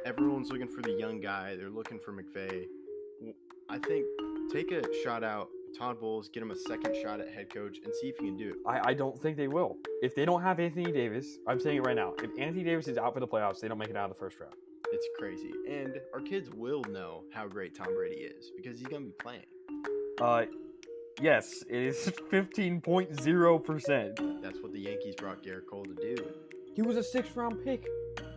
everyone's looking for the young guy. They're looking for McVay. I think take a shot out Todd Bowles, get him a second shot at head coach, and see if he can do it. I don't think they will. If they don't have Anthony Davis, I'm saying it right now. If Anthony Davis is out for the playoffs, they don't make it out of the first round. It's crazy. And our kids will know how great Tom Brady is because he's going to be playing. Yes, it is 15.0%. That's what the Yankees brought Garrett Cole to do. He was a 6th-round pick.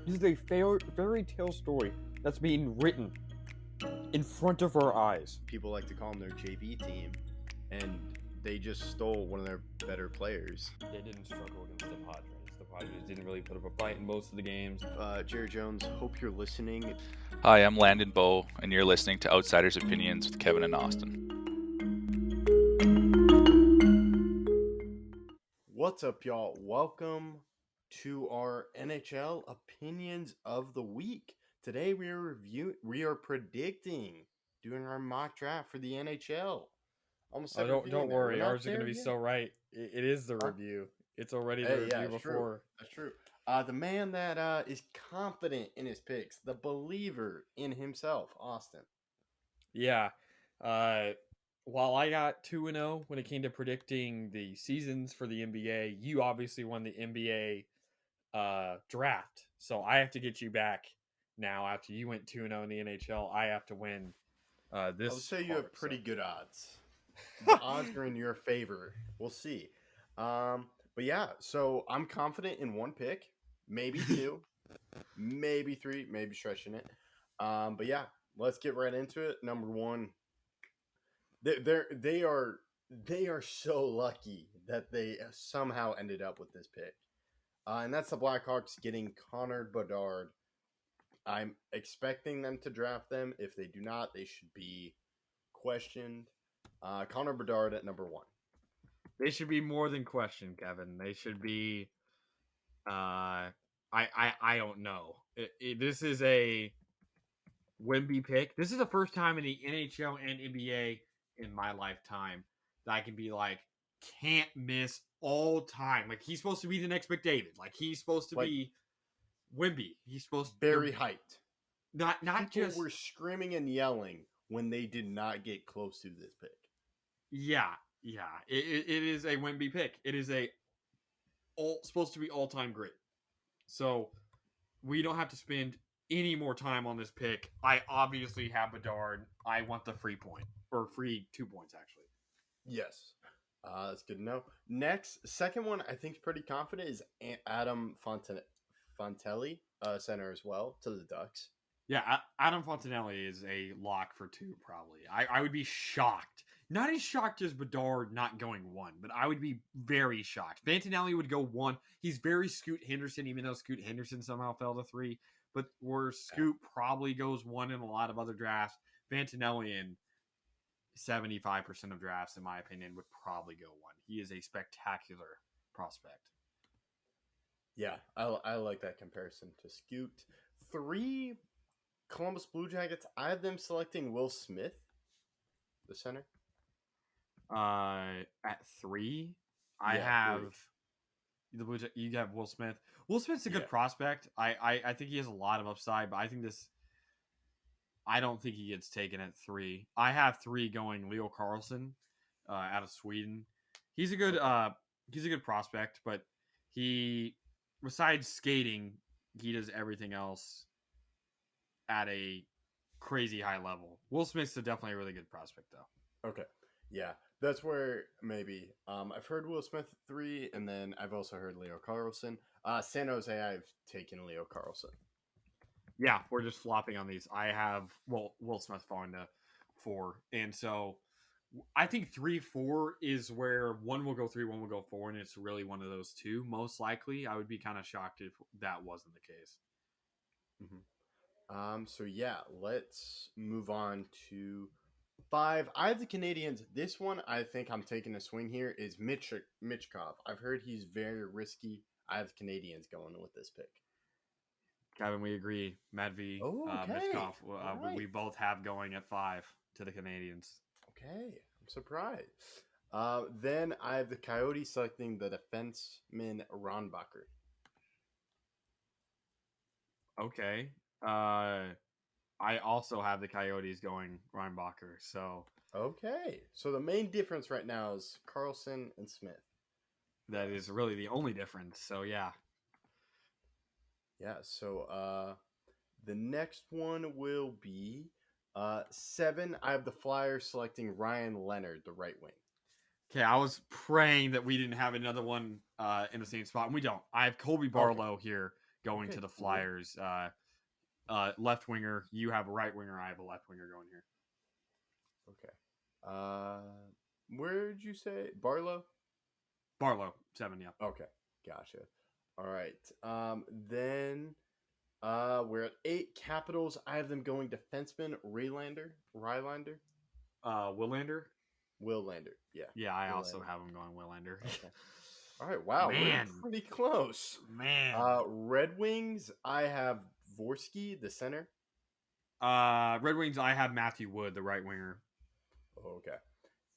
This is a fairy tale story that's being written in front of our eyes. People like to call them their JV team, and they just stole one of their better players. They didn't struggle against the Padres. The Padres didn't really put up a fight in most of the games. Jerry Jones, hope you're listening. Hi, I'm Landon Bowe, and you're listening to Outsiders Opinions with Kevin and Austin. What's up, y'all? Welcome to our NHL Opinions of the Week. Today we are predicting, doing our mock draft for the NHL. Don't worry, ours is going to be so right. It is the review. It's already the review before. That's true. The man that is confident in his picks, the believer in himself, Austin. Yeah. While I got 2-0 when it came to predicting the seasons for the NBA, you obviously won the NBA draft. So I have to get you back now after you went 2-0 in the NHL. I have to win this. I would say you have pretty good odds. The odds are in your favor. We'll see. But yeah, so I'm confident in one pick, maybe two, maybe three, maybe stretching it. But yeah, let's get right into it. Number one. They are so lucky that they somehow ended up with this pick, and that's the Blackhawks getting Connor Bedard. I'm expecting them to draft them. If they do not, they should be questioned. Connor Bedard at number one. They should be more than questioned, Kevin. They should be. I don't know. This is a Wemby pick. This is the first time in the NHL and NBA in my lifetime that I can be like, can't miss all time. Like, he's supposed to be the next McDavid. Like, he's supposed to be Wemby. He's supposed to very hyped. Not People just were screaming and yelling when they did not get close to this pick. Yeah. It is a Wemby pick. It is supposed to be all-time great. So we don't have to spend any more time on this pick. I obviously have Bedard. I want the free point. Or free 2 points, actually. Yes. That's good to know. Next, second one I think is pretty confident is Adam Fontelli, center as well, to the Ducks. Yeah, Adam Fontenelli is a lock for 2, probably. I would be shocked. Not as shocked as Bedard not going 1, but I would be very shocked. Fontenelli would go 1. He's very Scoot Henderson, even though Scoot Henderson somehow fell to 3. But where Scoot probably goes 1 in a lot of other drafts, Fontenelli in 75% of drafts, in my opinion, would probably go 1. He is a spectacular prospect. Yeah, I like that comparison to Scoot. 3, Columbus Blue Jackets. I have them selecting Will Smith, the center. At 3, I have 3. The Blue Jackets. You have Will Smith. Will Smith's a good prospect. I think he has a lot of upside, but I don't think he gets taken at 3. I have 3 going Leo Carlson out of Sweden. He's a good prospect, but he, besides skating, he does everything else at a crazy high level. Will Smith's definitely a really good prospect, though. Okay. Yeah, that's where maybe. I've heard Will Smith 3, and then I've also heard Leo Carlson. San Jose, I've taken Leo Carlson. Yeah, we're just flopping on these. I have Will Smith falling to 4, and so I think 3-4 is where 1 will go 3, 1 will go 4, and it's really one of those 2. Most likely, I would be kind of shocked if that wasn't the case. Mm-hmm. So yeah, let's move on to 5. I have the Canadians. This one, I think I'm taking a swing here, is Michkov. I've heard he's very risky. I have the Canadians going with this pick. Kevin, we agree. Matvey, Michkov, we both have going at 5 to the Canadians. Okay, I'm surprised. Then I have the Coyotes selecting the defenseman Ronbacher. Okay. I also have the Coyotes going Reinbacher. So Okay. So the main difference right now is Carlson and Smith. that is really the only difference. So yeah. Yeah. So the next one will be 7. I have the Flyers selecting Ryan Leonard, the right wing. Okay, I was praying that we didn't have another one in the same spot, and we don't. I have Colby Barlow here going to the Flyers. Left winger. You have a right winger. I have a left winger going here. Okay. Where did you say Barlow? Barlow, 7. Yeah. Okay, gotcha. All right. Then we're at 8 Capitals. I have them going defenseman Rylander. Willander. Willander. Yeah. Yeah, I Willander. also have him going Willander. Okay. All right. Wow, Man. we're pretty close. Man. Red Wings. I have Dvorsky, the center. Red Wings. I have Matthew Wood, the right winger. Okay,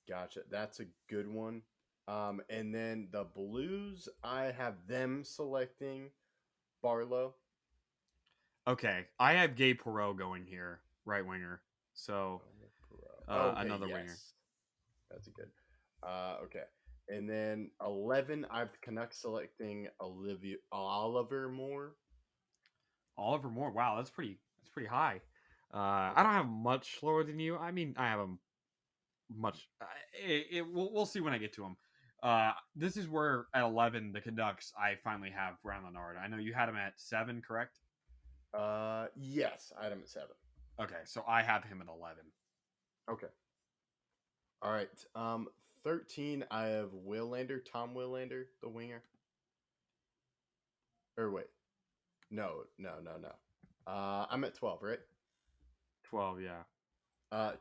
gotcha. That's a good one. And then the Blues. I have them selecting Barlow. Okay, I have Gabe Perreault going here, right winger. So another winger. That's a good. Okay. And then 11, I have the Canucks selecting Oliver Moore. Oliver Moore. Wow, that's pretty high. I don't have much lower than you. I mean, I have him much. We'll see when I get to him. This is where at 11 the Canucks I finally have Ryan Leonard. I know you had him at 7, correct? Yes, I had him at 7. Okay, so I have him at 11. Okay. All right. 13, I have Tom Willander, the winger. Or wait. No. I'm at 12, right? 12, yeah.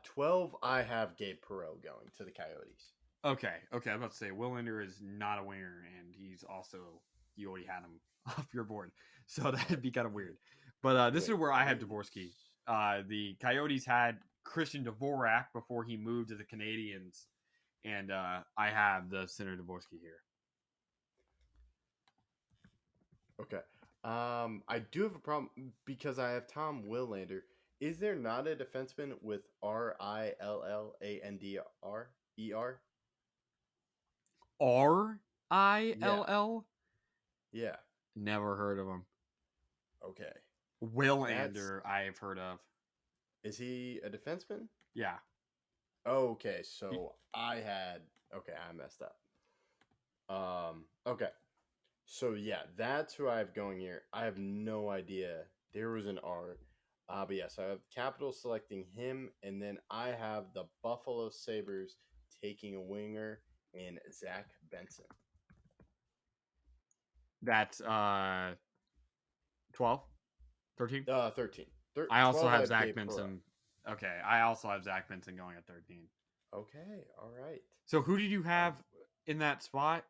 12, I have Gabe Perreault going to the Coyotes. Okay. I'm about to say Willander is not a winger, and he's also, you already had him off your board, so that'd be kind of weird. But this is where I had Dvorsky. The Coyotes had Christian Dvorak before he moved to the Canadiens, and I have the center Dvorsky here. Okay. I do have a problem because I have Tom Willander. Is there not a defenseman with Rillandrer? Rill? Yeah. Never heard of him. Okay. Willander, I've heard of. Is he a defenseman? Yeah. Okay, so I messed up. Okay. So yeah, that's who I have going here. I have no idea. There was an R. But yes, I have Capitals selecting him, and then I have the Buffalo Sabres taking a winger in Zach Benson. That's 12? 13? 13. I also have Zach Benson. Okay, I also have Zach Benson going at 13. Okay, all right. So who did you have in that spot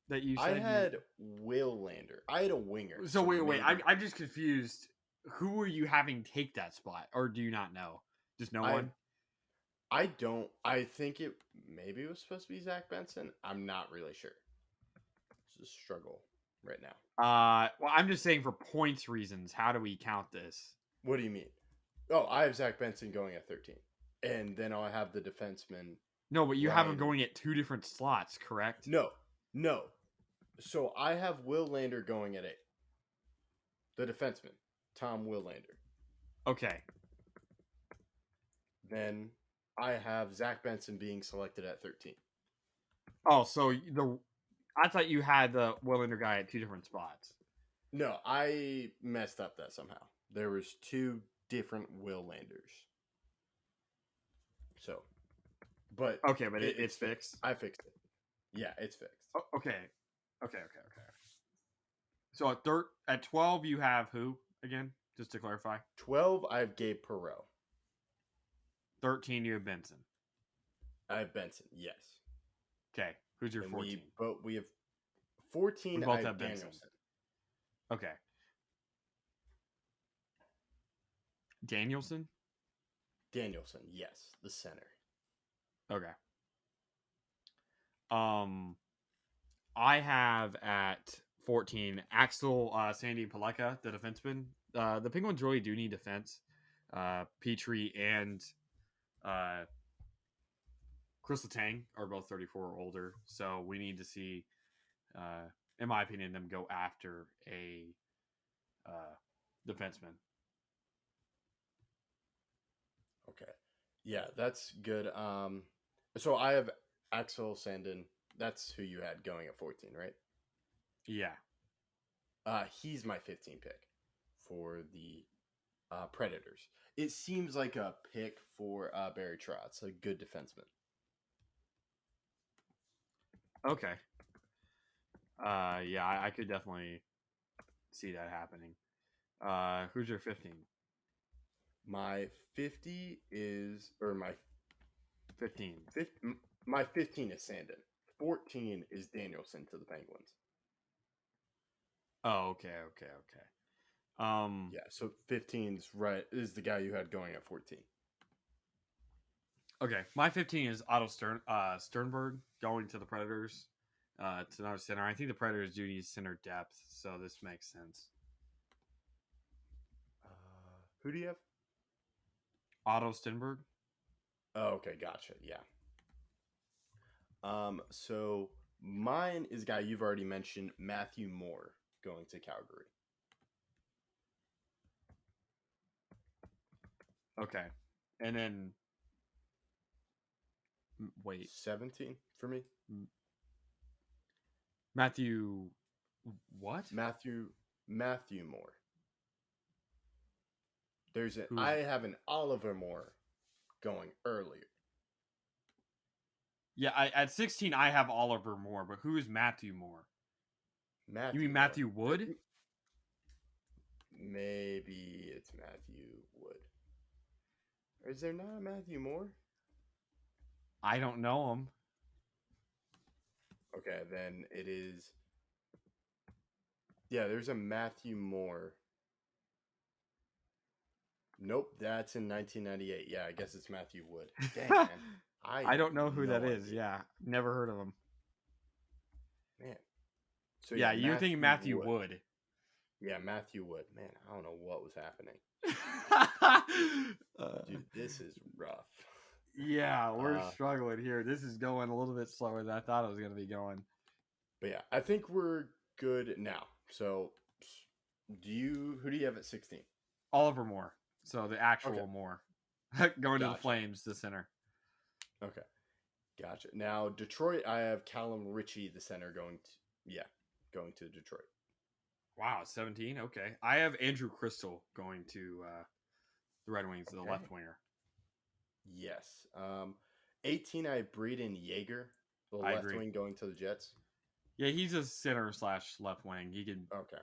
that you said? I had Willander. I had a winger. So wait. I'm just confused. Who were you having take that spot? Or do you not know? Just no one? I don't. I think maybe it was supposed to be Zach Benson. I'm not really sure. It's a struggle right now. Well, I'm just saying for points reasons, how do we count this? What do you mean? Oh, I have Zach Benson going at 13. And then I'll have the defenseman. No, but you have him going at 2 different slots, correct? No. So I have Willander going at 8. The defenseman, Tom Willander. Okay. Then I have Zach Benson being selected at 13. Oh, so I thought you had the Willander guy at 2 different spots. No, I messed up that somehow. There was 2 different Willanders. So, but okay, but it's fixed. I fixed it. Yeah, it's fixed. Oh, okay. So at 12 you have who again? Just to clarify. 12 I have Gabe Perreault. 13 you have Benson. I have Benson. Yes. Okay. Who's your 14? We have 14. We both I have Benson. Danielson. Okay. Danielson, yes, the center. Okay. I have at 14, Axel Sandy Paleka, the defenseman. The Penguins really do need defense. Petrie and Chris Letang are both 34 or older, so we need to see, in my opinion, them go after a defenseman. Okay. Yeah, that's good. So I have Axel Sandin. That's who you had going at 14, right? Yeah. He's my 15 pick for the Predators. It seems like a pick for Barry Trotz, a good defenseman. Okay. Yeah, I could definitely see that happening. Who's your 15? My 50 is, or my 15. my 15 is Sandin. 14 is Danielson to the Penguins. Oh, okay. Yeah, so 15's right is the guy you had going at 14. Okay, my 15 is Otto Sternberg going to the Predators. It's another center. I think the Predators do need center depth, so this makes sense. Who do you have? Otto Stenberg. Oh, okay, gotcha. Yeah. So mine is a guy you've already mentioned, Matthew Moore, going to Calgary. Okay, and then wait, 17 for me. Matthew, what? Matthew Moore. I have an Oliver Moore going earlier. Yeah, at 16 I have Oliver Moore, but who is Matthew Moore? You mean Matthew Wood? Maybe it's Matthew Wood. Or is there not a Matthew Moore? I don't know him. Okay, then it is. Yeah, there's a Matthew Moore. Nope, that's in 1998. Yeah, I guess it's Matthew Wood. Dang, man. I don't know who that is. Yeah, never heard of him. Man. So yeah, you're thinking Matthew Wood. Yeah, Matthew Wood. Man, I don't know what was happening. Dude, this is rough. Yeah, we're struggling here. This is going a little bit slower than I thought it was going to be going. But yeah, I think we're good now. So, who do you have at 16? Oliver Moore. So the actual Moore. Going to the Flames, the center. Okay. Gotcha. Now, Detroit, I have Callum Ritchie, the center, going to Detroit. Wow, 17? Okay. I have Andrew Crystal going to the Red Wings, the left winger. Yes. 18, I have Braden Yeager, the left wing, going to the Jets. Yeah, he's a center / left wing. He can. Okay.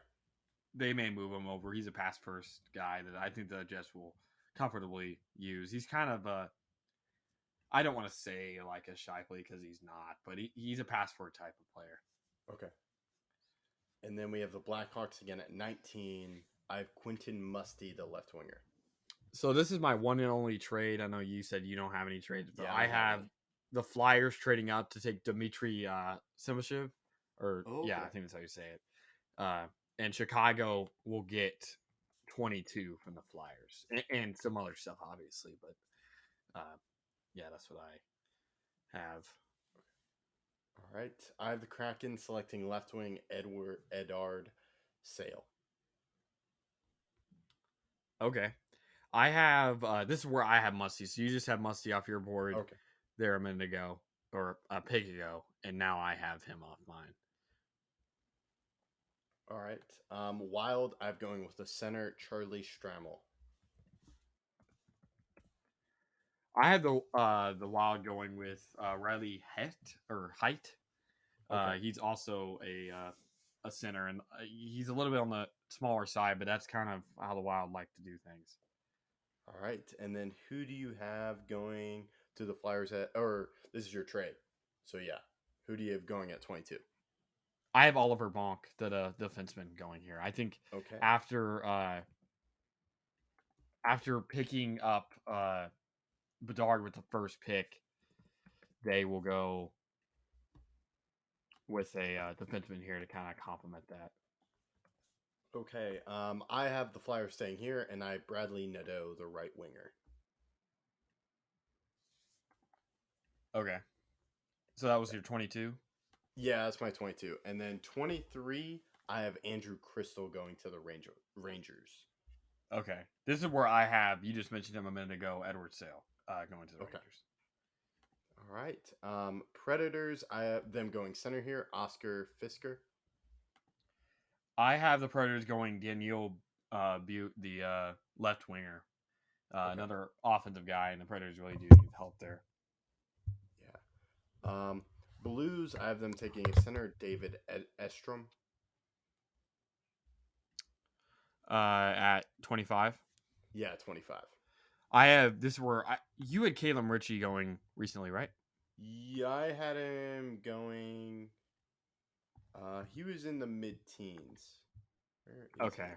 They may move him over. He's a pass first guy that I think the Jets will comfortably use. He's kind of a. I don't want to say like a Shifley because he's not, but he's a pass forward type of player. Okay. And then we have the Blackhawks again at 19. I have Quentin Musty, the left winger. So this is my one and only trade. I know you said you don't have any trades, but I have the Flyers trading up to take Dmitry Simashev. Yeah, I think that's how you say it. And Chicago will get 22 from the Flyers and some other stuff, obviously. But yeah, that's what I have. All right. I have the Kraken selecting left wing Edard Sale. Okay. I have, this is where I have Musty. So you just have Musty off your board there a minute ago, or a pig ago, and now I have him off mine. All right. Wild, I'm going with the center, Charlie Strammel. I had the Wild going with Riley Height. He's also a center, and he's a little bit on the smaller side, but that's kind of how the Wild like to do things. All right, and then who do you have going to the Flyers or this is your trade? So yeah, who do you have going at 22? I have Oliver Bonk, the defenseman, going here. I think after picking up Bedard with the first pick, they will go with a defenseman here to kind of complement that. Okay. I have the Flyers staying here, and I have Bradley Nadeau, the right winger. Okay. So that was your 22? Yeah, that's my 22. And then 23, I have Andrew Crystal going to the Rangers. Okay. This is where I have, you just mentioned him a minute ago, Edward Sale going to the Rangers. All right. Predators, I have them going center here, Oscar Fisker. I have the Predators going Daniel Butte, the left winger. Another offensive guy, and the Predators really do need help there. Yeah. Blues, I have them taking a center, David Estrom. At 25? Yeah, 25. I have, this is where, you had Caleb Ritchie going recently, right? Yeah, I had him going, he was in the mid-teens. Okay.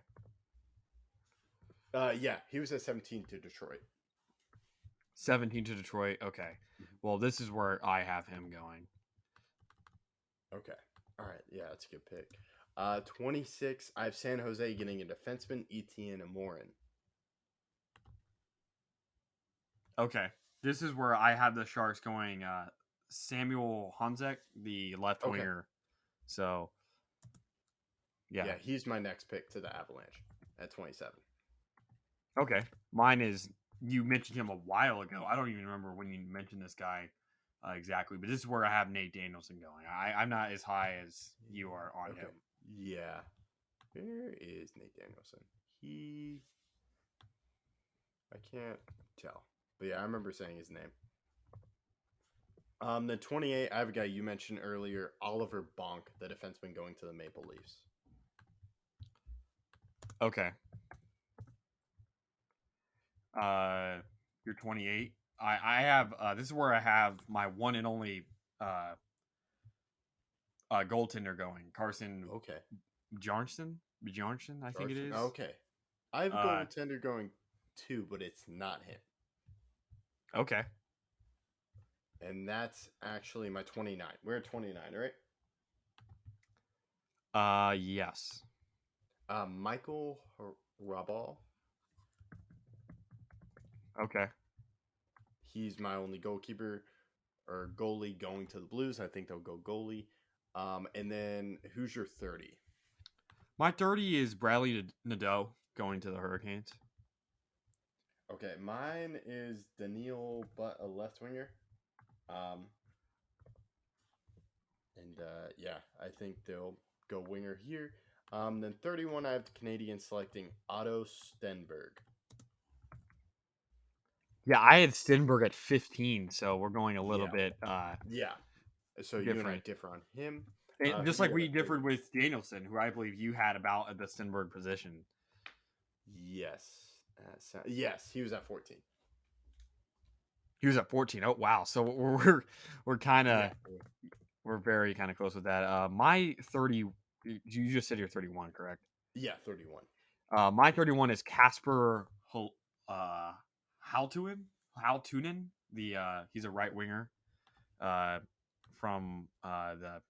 Yeah, he was at 17 to Detroit. 17 to Detroit. Okay. Well, this is where I have him going. Okay. All right. Yeah, that's a good pick. 26, I have San Jose getting a defenseman, Etienne Amorin. Okay. This is where I have the Sharks going Samuel Honzek, the left winger. So, yeah, he's my next pick to the Avalanche at 27. Okay. Mine is, you mentioned him a while ago. I don't even remember when you mentioned this guy exactly, but this is where I have Nate Danielson going. I'm not as high as you are on him. Yeah. Where is Nate Danielson? I can't tell. But yeah, I remember saying his name. The 28, I have a guy you mentioned earlier, Oliver Bonk, the defenseman going to the Maple Leafs. Okay. You're 28. I have this is where I have my one and only goaltender going, Carson. Okay. Bjornsson, I think it is. Okay. I have a goaltender going too, but it's not him. Okay. And that's actually my 29. We're at 29, right? Yes. Michael Rabal. Okay. He's my only goalkeeper or goalie going to the Blues. I think they'll go goalie. And then who's your 30? My 30 is Bradley Nadeau going to the Hurricanes. Okay, mine is Daniil, but a left winger. Yeah, I think they'll go winger here. Then 31, I have the Canadians selecting Otto Stenberg. Yeah, I had Stenberg at 15, so we're going a little bit. Yeah, so different. You and I differ on him. Just like we differed with Danielson, who I believe you had about at the Stenberg position. Yes. Yes, he was at 14. He was at 14. Oh wow! So we're kind of we're very kind of close with that. My 30. You just said you're 31, correct? Yeah, 31. My 31 is Casper Haltunen. He's a right winger. From the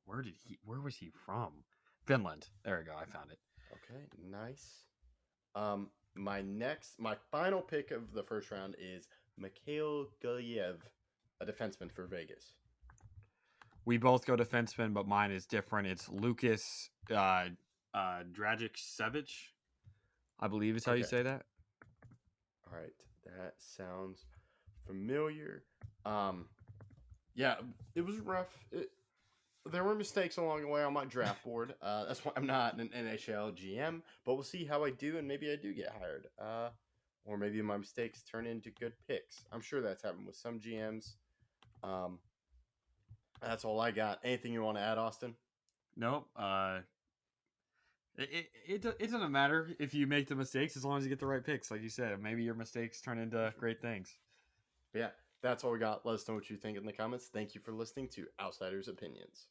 where was he from? Finland. There we go. I found it. Okay, nice. My final pick of the first round is Mikhail Gulyev, a defenseman for Vegas. We both go defenseman, but mine is different. It's Lucas Dragic-Sevic, I believe is how you say that. All right, that sounds familiar. Yeah, it was rough. There were mistakes along the way on my draft board. That's why I'm not an NHL GM, but we'll see how I do, and maybe I do get hired. Or maybe my mistakes turn into good picks. I'm sure that's happened with some GMs. That's all I got. Anything you want to add, Austin? Nope. It doesn't matter if you make the mistakes as long as you get the right picks. Like you said, maybe your mistakes turn into great things. Yeah, that's all we got. Let us know what you think in the comments. Thank you for listening to Outsiders Opinions.